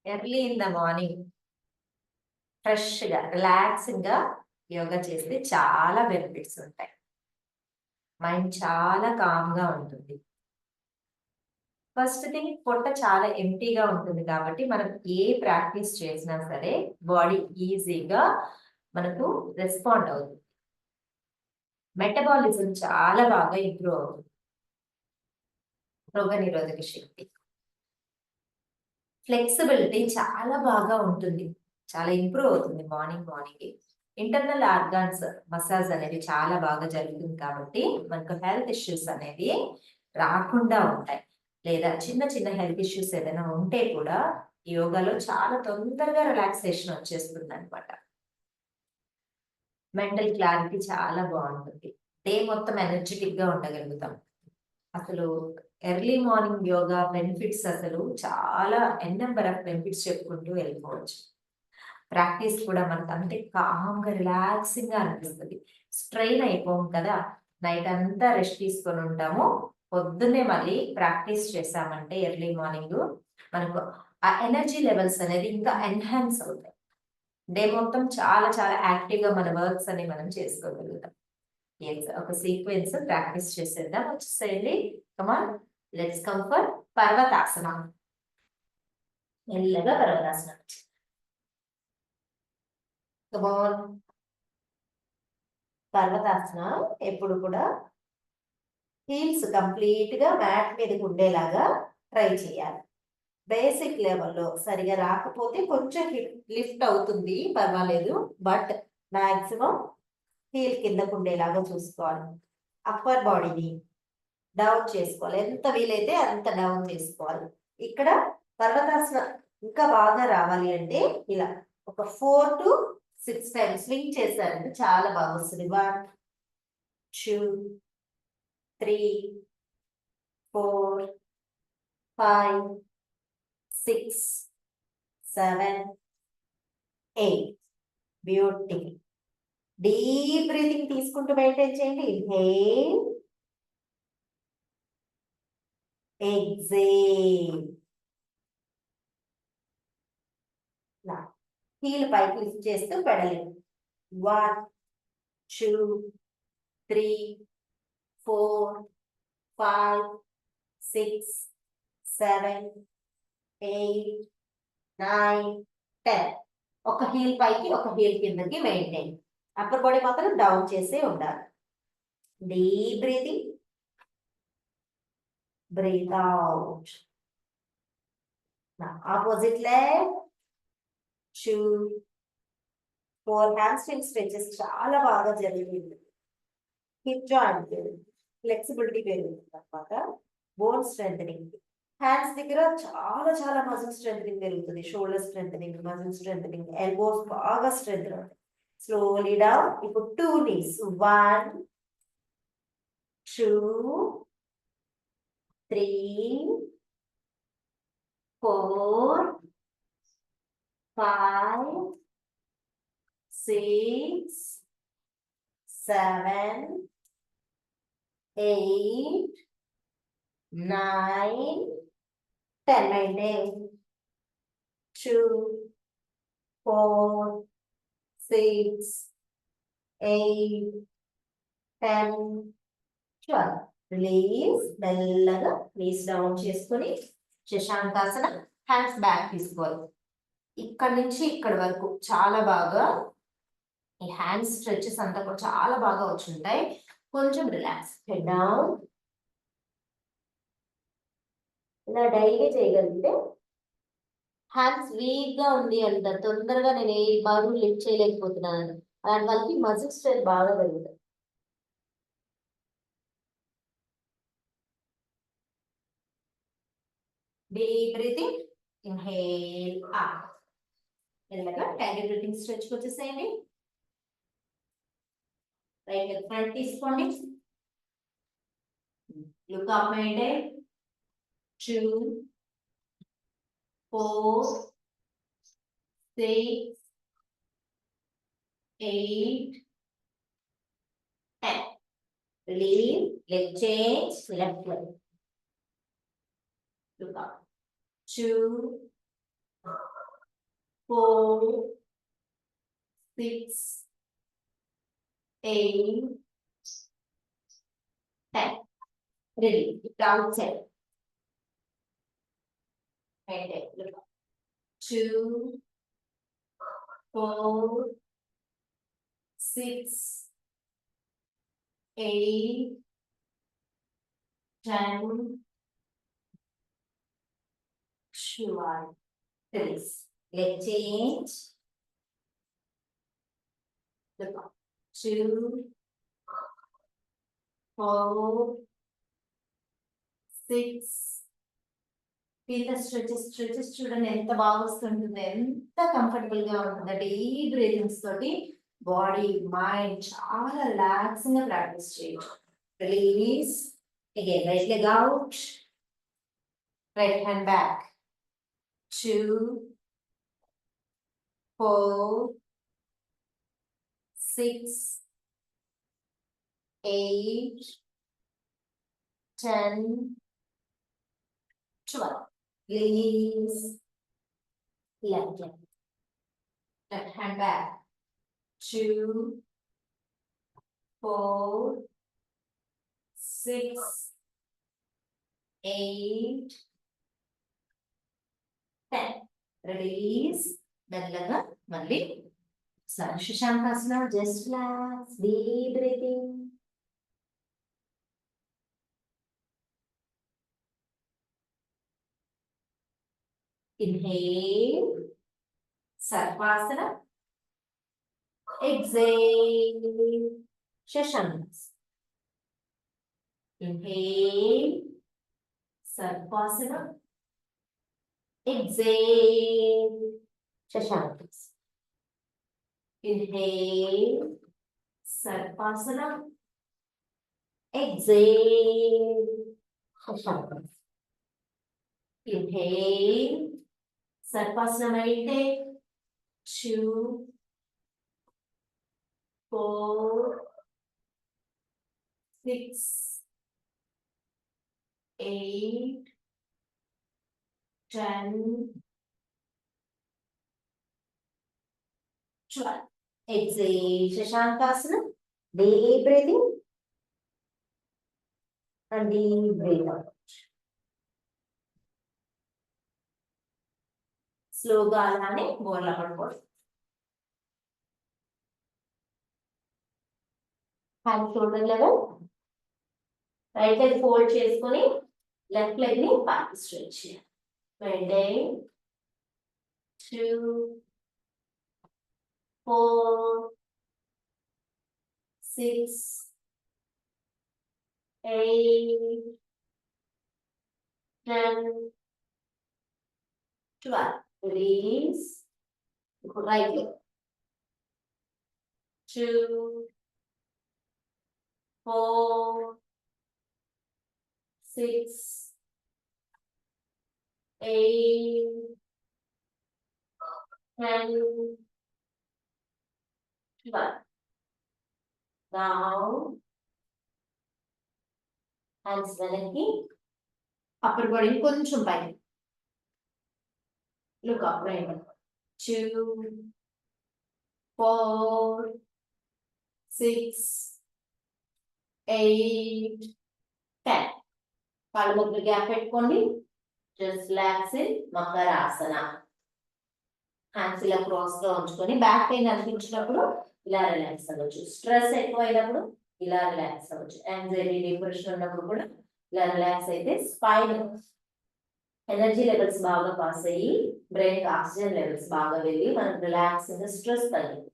Early in the morning ఫ్రెష్గా రిలాక్సింగ్గా యోగా చేస్తే చాలా బెనిఫిట్స్ ఉంటాయి. మైండ్ చాలా కామ్గా ఉంటుంది. ఫస్ట్ థింగ్ పొట్ట చాలా ఎంప్టీగా ఉంటుంది కాబట్టి మనం ఏ ప్రాక్టీస్ చేసినా సరే బాడీ ఈజీగా మనకు రెస్పాండ్ అవుతుంది. మెటబాలిజం చాలా బాగా ఇంప్రూవ్ అవుతుంది. రోగ నిరోధక శక్తి, ఫ్లెక్సిబిలిటీ చాలా బాగా ఉంటుంది. చాలా ఇంప్రూవ్ అవుతుంది మార్నింగ్. ఇంటర్నల్ ఆర్గాన్స్ మసాజ్ అనేది చాలా బాగా జరుగుతుంది కాబట్టి మనకు హెల్త్ ఇష్యూస్ అనేవి రాకుండా ఉంటాయి. లేదా చిన్న చిన్న హెల్త్ ఇష్యూస్ ఏదైనా ఉంటే కూడా యోగాలో చాలా తొందరగా రిలాక్సేషన్ వచ్చేస్తుంది అనమాట. మెంటల్ క్లారిటీ చాలా బాగుంటుంది. డే మొత్తం ఎనర్జెటిక్ గా ఉండగలుగుతాం. అసలు ఎర్లీ మార్నింగ్ యోగా బెనిఫిట్స్ అసలు చాలా నెంబర్ ఆఫ్ బెనిఫిట్స్ చెప్పుకుంటూ వెళ్ళిపోవచ్చు. ప్రాక్టీస్ కూడా మనకు అంతే కామ్గా రిలాక్సింగ్ గా అనిపిస్తుంది. స్ట్రెయిన్ అయిపోం కదా, నైట్ అంతా రెస్ట్ తీసుకొని ఉంటాము. పొద్దున్నే మళ్ళీ ప్రాక్టీస్ చేసామంటే ఎర్లీ మార్నింగ్ మనకు ఆ ఎనర్జీ లెవెల్స్ అనేది ఇంకా ఎన్హాన్స్ అవుతాయి. డే మొత్తం చాలా చాలా యాక్టివ్ గా మన వర్క్స్ అని మనం చేసుకోగలుగుతాం. ఒక సీక్వెన్స్ ప్రాక్టీస్ చేసేద్దాం. వచ్చేసేయండి, కమాన్, లెట్స్ కమ్ ఫర్ పర్వతాసనం. మెల్లగా పర్వతాసనం. కమాన్. పర్వతాసనం ఎప్పుడు కూడా హీల్స్ కంప్లీట్ గా మ్యాట్ మీదకి ఉండేలాగా ట్రై చేయాలి. బేసిక్ లెవెల్లో సరిగా రాకపోతే కొంచెం లిఫ్ట్ అవుతుంది, పర్వాలేదు. బట్ మాక్సిమం హీల్ కిందకు ఉండేలాగా చూసుకోవాలి. అప్పర్ బాడీని డౌన్ చేసుకోవాలి. ఎంత వీలైతే అంత డౌన్ చేసుకోవాలి. ఇక్కడ పర్వతాసనం ఇంకా బాగా రావాలి అంటే ఇలా ఒక 4 to 6 టైమ్స్ స్వింగ్ చేశారంటే చాలా బాగా వస్తుంది. 1 2 3 4 5 6 7 8. బ్యూటిఫుల్. డీప్ బ్రీతింగ్ తీసుకుంటూ మెయింటైన్ చేయండి. Inhale, exhale. హీల్ పైకి లిఫ్ట్ చేస్తూ పెడలింగ్. 1 2 3 4 5 6 7 8 9 10. ఒక హీల్ పైకి ఒక హీల్ కిందకి మెయింటైన్. అప్పర్ బాడీ మాత్రం డౌన్ చేసే ఉండాలి. Deep breathing, breathe out. Opposite leg. 2 4 hamstring stretches చాలా బాగా జరుగుతుంది. హిప్ జాయింట్ ఫ్లెక్సిబిలిటీ పెరుగుతుంది అనమాట. Bone strengthening. హ్యాండ్స్ దగ్గర చాలా చాలా మజిల్ స్ట్రెంథనింగ్ పెరుగుతుంది. Shoulder strengthening, muscle strengthening, elbows బాగా స్ట్రెంథ్ అవుతాయి. Slowly down. ఇప్పుడు 2 knees. 1 2 3 4 5 6 7 8 9 10. Maintain. 2 4 6 8 10 12. రిలీజ్. మెల్లగా ప్లీజ్ డౌన్ చేసుకొని శశాంకాసన. హ్యాండ్స్ బ్యాక్ తీసుకోవాలి. ఇక్కడ నుంచి ఇక్కడ వరకు చాలా బాగా ఈ హ్యాండ్స్ స్ట్రెచెస్ అంతా కూడా చాలా బాగా వచ్చుంటాయి. కొంచెం రిలాక్స్. Head down. ఇలా డైలీ చేయగలిగితే హ్యాండ్స్ వీక్ గా ఉంది అంట, తొందరగా నేను ఏ బరువు లిఫ్ట్ చేయలేకపోతున్నాను అలాంటి వాళ్ళకి మజిల్ స్ట్రెంత్ బాగా పెరుగుతుంది. Deep breathing. Inhale out. మెల్లగా టైగర్ బ్రీతింగ్ స్ట్రెచ్ వచ్చేసేయండి. రైట్ లెగ్ ఫ్రంట్ తీసుకోండి. Look up, maintain. 2 4 6 8 10. Release. Leg change. Left leg. Look up. 2 4, 6, 8, 10. Ready. Outside. Right there. 2, 4, 6, 8, 10, 12. Release. Leg change. Look up. 2, 4, 6. Feel the stretches చూడండి ఎంత బాగా వస్తుంటుంది, ఎంత comfortable గా ఉంటుంది. డీప్ బ్రీతింగ్స్ తోటి బాడీ మైండ్ చాలా రిలాక్సింగ్ గా ప్రాక్టీస్ చేయొచ్చు. Release. Again right leg out, right hand back. 2, 4, 6, 8, 10, 12. Release. Left hand back. 2, 4, 6, 8, 10. Release. మెల్లగా మళ్ళీ Shashankasana. Just relax. Deep breathing. Inhale, Sarvasana. Exhale, Shashankas. Inhale, Sarvasana. Exhale, Shashankas. Inhale, Sarvasana. Exhale, Shashankas. Inhale, Sarvasana meditate. 2, 4, 6, 8, 10, 12. Exhale, Shashankasana. Deep breathing and deep breath out. స్లోగా అలానే బోర్లా పడుకోండి. Hand shoulder level. Right leg fold చేసుకొని left leg ని పైకి stretch చేయాలి. 2, 4, 6, 8, 10, 12. Release. Right leg. 2, 4, 6, 8, 10, 12. Down. Hands వెనక్కి. Upper body కొంచెం పైకి. Look up, right. 2, 4, 6, 8, 10. కాళ్ళు మధ్య గ్యాప్ పెట్టుకోండి. Just relax in Makarasana. Hands ఇలా క్రాస్ గా ఉంచుకొని బ్యాక్ పెయిన్ అనిపించినప్పుడు ఇలా రిలాక్స్ అవ్వచ్చు. స్ట్రెస్ ఎక్కువ అయినప్పుడు ఇలా రిలాక్స్ అవ్వచ్చు. యాంగ్జైటీ, డిప్రెషన్ ఉన్నప్పుడు కూడా ఇలా రిలాక్స్ అయితే స్పైన్ ఎనర్జీ లెవెల్స్ బాగా పాస్ అయ్యి బ్రెయిన్ ఆక్సిజన్ లెవెల్స్ బాగా వెళ్ళి మనకు రిలాక్సింగ్ స్ట్రెస్ తగ్గింది.